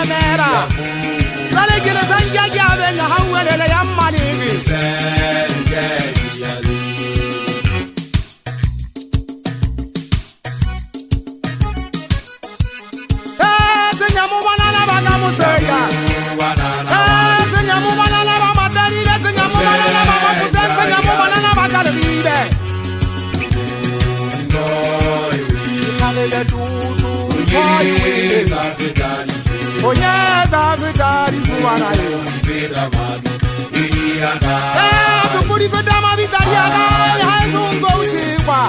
la mera. Dale que le sanga ya venga hawele le yamani. Senyamu banana baga musega. Senyamu banana baga matari, senyamu banana baga musega, senyamu banana baga lebibe. Kalele tutu, onyeza vitali kuwana yo. Tukuri vitama vitali aga, haizungo uchiwa.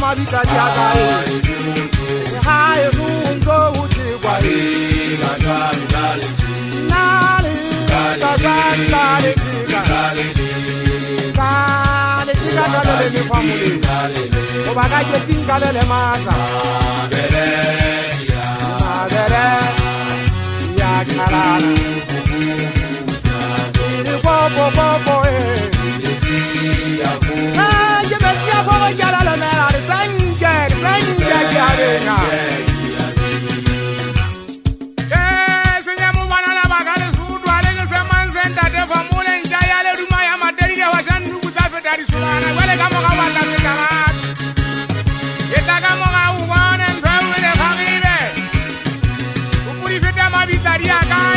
Mavita jaga hai mungo uchiwa nale kazandale kale chikadale ni family obagaje tingale maza bere ya karala ni popo Maria